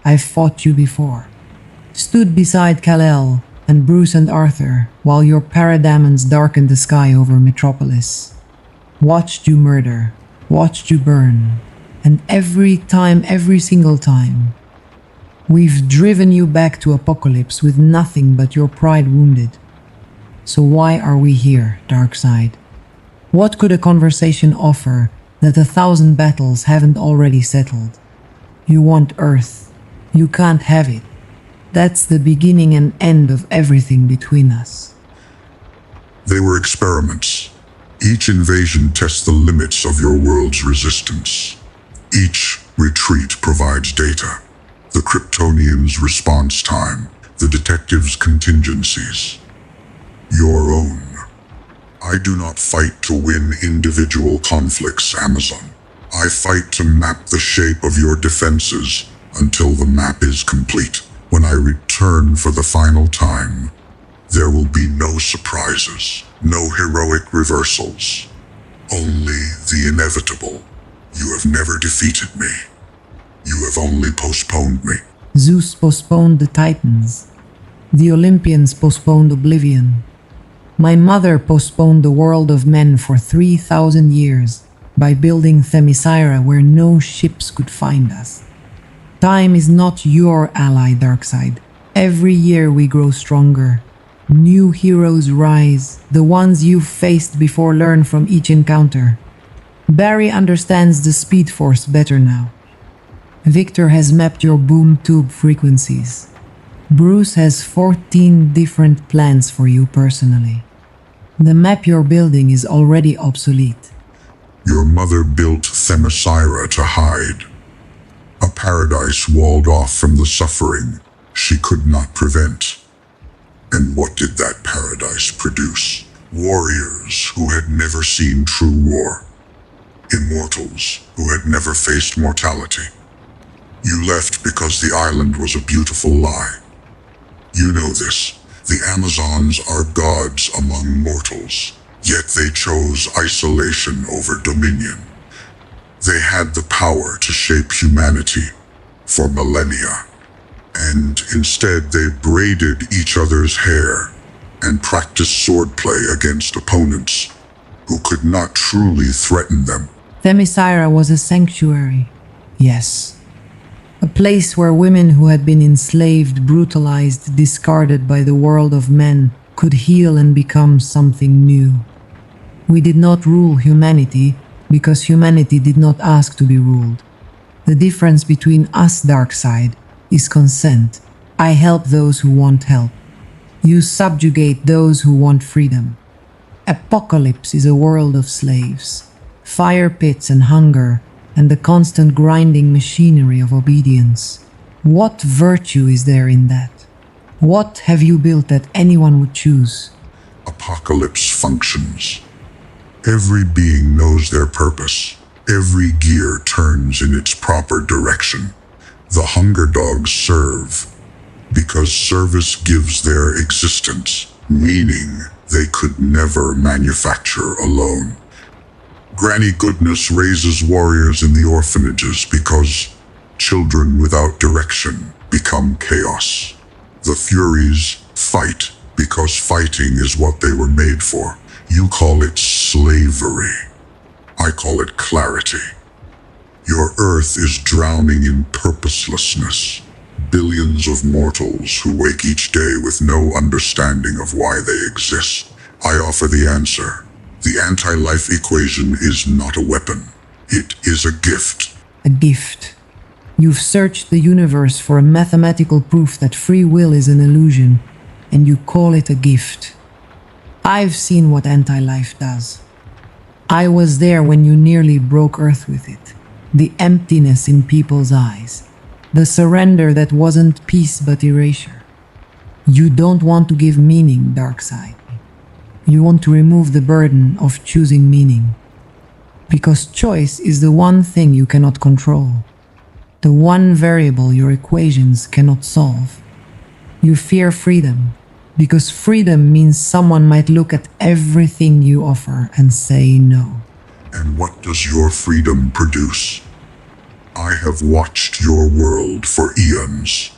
I've fought you before. Stood beside Kal-El and Bruce and Arthur while your parademons darkened the sky over Metropolis. Watched you murder, watched you burn, and every single time, we've driven you back to Apocalypse with nothing but your pride wounded. So why are we here, Darkseid? What could a conversation offer that 1,000 battles haven't already settled? You want Earth. You can't have it. That's the beginning and end of everything between us. They were experiments. Each invasion tests the limits of your world's resistance. Each retreat provides data. The Kryptonians' response time, the detectives' contingencies. Your own. I do not fight to win individual conflicts, Amazon. I fight to map the shape of your defenses until the map is complete. When I return for the final time, there will be no surprises, no heroic reversals. Only the inevitable. You have never defeated me. You have only postponed me. Zeus postponed the Titans. The Olympians postponed oblivion. My mother postponed the world of men for 3,000 years by building Themyscira where no ships could find us. Time is not your ally, Darkseid. Every year we grow stronger. New heroes rise. The ones you've faced before learn from each encounter. Barry understands the Speed Force better now. Victor has mapped your boom tube frequencies. Bruce has 14 different plans for you personally. The map you're building is already obsolete. Your mother built Themyscira to hide. A paradise walled off from the suffering she could not prevent. And what did that paradise produce? Warriors who had never seen true war. Immortals who had never faced mortality. You left because the island was a beautiful lie. You know this. The Amazons are gods among mortals, yet they chose isolation over dominion. They had the power to shape humanity for millennia, and instead they braided each other's hair and practiced swordplay against opponents who could not truly threaten them. Themyscira was a sanctuary, yes. A place where women who had been enslaved, brutalized, discarded by the world of men could heal and become something new. We did not rule humanity because humanity did not ask to be ruled. The difference between us, Darkseid, is consent. I help those who want help. You subjugate those who want freedom. Apocalypse is a world of slaves, fire pits and hunger, and the constant grinding machinery of obedience. What virtue is there in that? What have you built that anyone would choose? Apocalypse functions. Every being knows their purpose. Every gear turns in its proper direction. The hunger dogs serve because service gives their existence meaning they could never manufacture alone. Granny Goodness raises warriors in the orphanages because children without direction become chaos. The Furies fight because fighting is what they were made for. You call it slavery. I call it clarity. Your Earth is drowning in purposelessness. Billions of mortals who wake each day with no understanding of why they exist. I offer the answer. The anti-life equation is not a weapon. It is a gift. A gift. You've searched the universe for a mathematical proof that free will is an illusion, and you call it a gift. I've seen what anti-life does. I was there when you nearly broke Earth with it. The emptiness in people's eyes. The surrender that wasn't peace but erasure. You don't want to give meaning, Darkseid. You want to remove the burden of choosing meaning. Because choice is the one thing you cannot control. The one variable your equations cannot solve. You fear freedom, because freedom means someone might look at everything you offer and say no. And what does your freedom produce? I have watched your world for eons.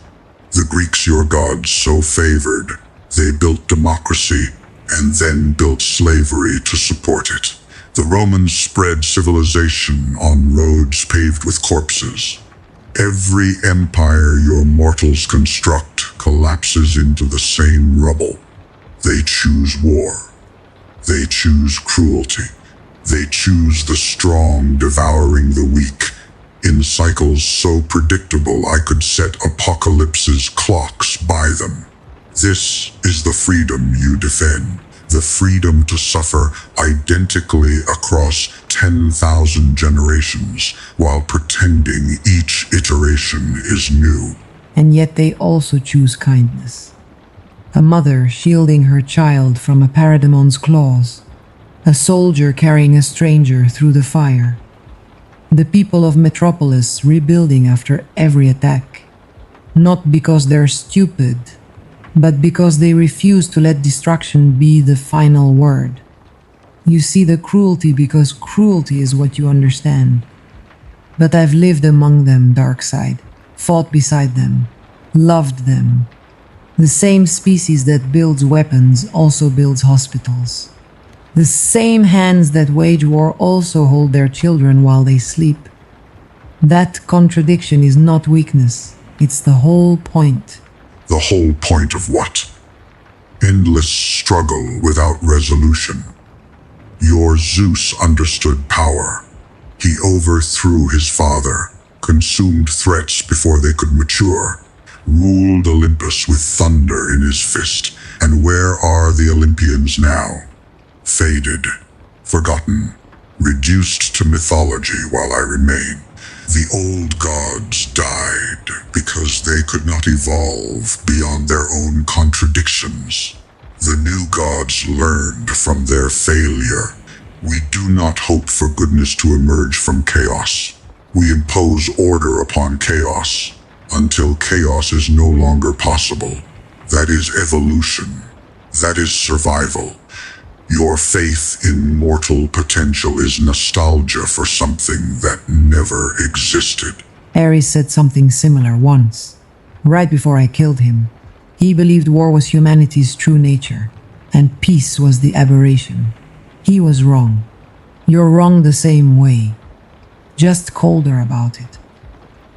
The Greeks, your gods, so favored. They built democracy and then built slavery to support it. The Romans spread civilization on roads paved with corpses. Every empire your mortals construct collapses into the same rubble. They choose war. They choose cruelty. They choose the strong devouring the weak, in cycles so predictable I could set apocalypse's clocks by them. This is the freedom you defend, the freedom to suffer identically across 10,000 generations while pretending each iteration is new. And yet they also choose kindness. A mother shielding her child from a parademon's claws. A soldier carrying a stranger through the fire. The people of Metropolis rebuilding after every attack. Not because they're stupid, but because they refuse to let destruction be the final word. You see the cruelty because cruelty is what you understand. But I've lived among them, Darkseid, fought beside them, loved them. The same species that builds weapons also builds hospitals. The same hands that wage war also hold their children while they sleep. That contradiction is not weakness, it's the whole point. The whole point of what? Endless struggle without resolution. Your Zeus understood power. He overthrew his father, consumed threats before they could mature, ruled Olympus with thunder in his fist. And where are the Olympians now? Faded, forgotten, reduced to mythology while I remain. The old gods died because they could not evolve beyond their own contradictions. The new gods learned from their failure. We do not hope for goodness to emerge from chaos. We impose order upon chaos until chaos is no longer possible. That is evolution. That is survival. Your faith in mortal potential is nostalgia for something that never existed. Ares said something similar once, right before I killed him. He believed war was humanity's true nature, and peace was the aberration. He was wrong. You're wrong the same way, just colder about it.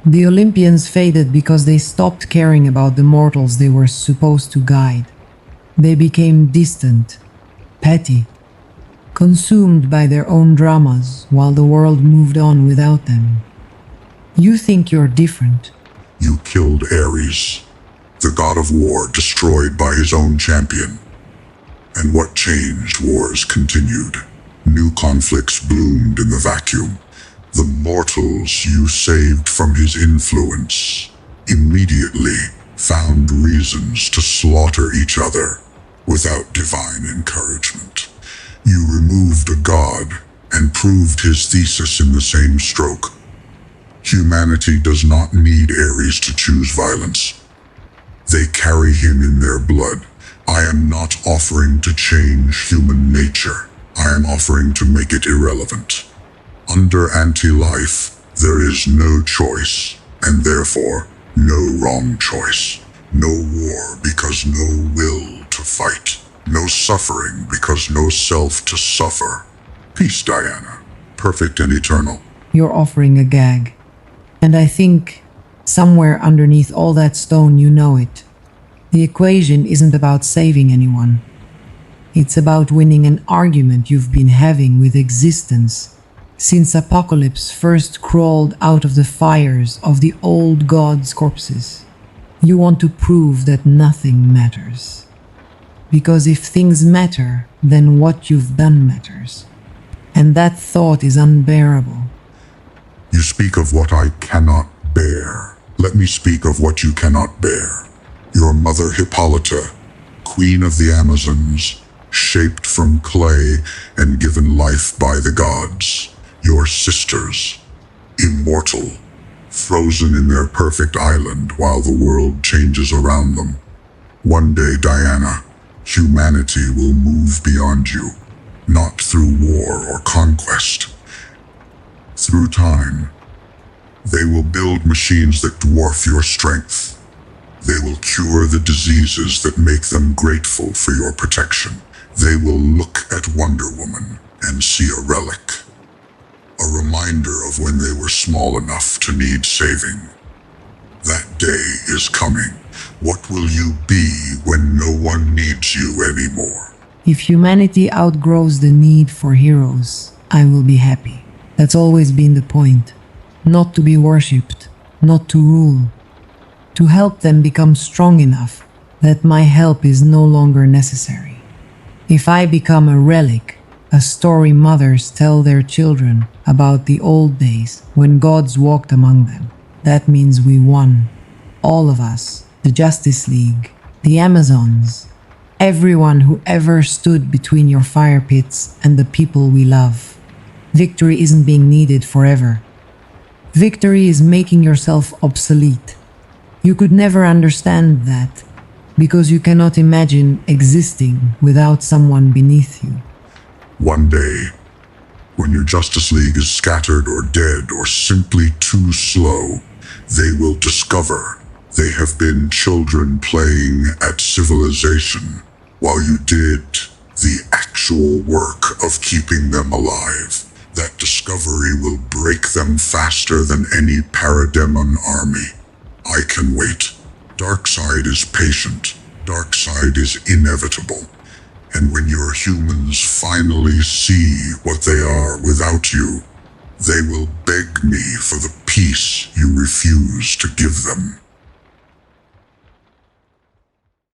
The Olympians faded because they stopped caring about the mortals they were supposed to guide. They became distant, petty, consumed by their own dramas while the world moved on without them. You think you're different. You killed Ares, the god of war destroyed by his own champion. And what changed? Wars continued. New conflicts bloomed in the vacuum. The mortals you saved from his influence immediately found reasons to slaughter each other without divine encouragement. You removed a god and proved his thesis in the same stroke. Humanity does not need Ares to choose violence. They carry him in their blood. I am not offering to change human nature. I am offering to make it irrelevant. Under anti-life, there is no choice, and therefore no wrong choice. No war because no will to fight. No suffering because no self to suffer. Peace, Diana. Perfect and eternal. You're offering a gag. And I think somewhere underneath all that stone you know it. The equation isn't about saving anyone. It's about winning an argument you've been having with existence since Apocalypse first crawled out of the fires of the old gods' corpses. You want to prove that nothing matters. Because if things matter, then what you've done matters. And that thought is unbearable. You speak of what I cannot bear. Let me speak of what you cannot bear. Your mother Hippolyta, queen of the Amazons, shaped from clay and given life by the gods. Your sisters, immortal, frozen in their perfect island while the world changes around them. One day, Diana, humanity will move beyond you, not through war or conquest, through time. They will build machines that dwarf your strength. They will cure the diseases that make them grateful for your protection. They will look at Wonder Woman and see a relic. A reminder of when they were small enough to need saving. That day is coming. What will you be when no one needs you anymore? If humanity outgrows the need for heroes, I will be happy. That's always been the point. Not to be worshipped, not to rule. To help them become strong enough that my help is no longer necessary. If I become a relic, a story mothers tell their children about the old days when gods walked among them, that means we won. All of us, the Justice League, the Amazons, everyone who ever stood between your fire pits and the people we love. Victory isn't being needed forever. Victory is making yourself obsolete. You could never understand that because you cannot imagine existing without someone beneath you. One day, when your Justice League is scattered or dead or simply too slow, they will discover they have been children playing at civilization while you did the actual work of keeping them alive. That discovery will break them faster than any parademon army. I can wait. Darkseid is patient. Darkseid is inevitable. And when your humans finally see what they are without you, they will beg me for the peace you refuse to give them.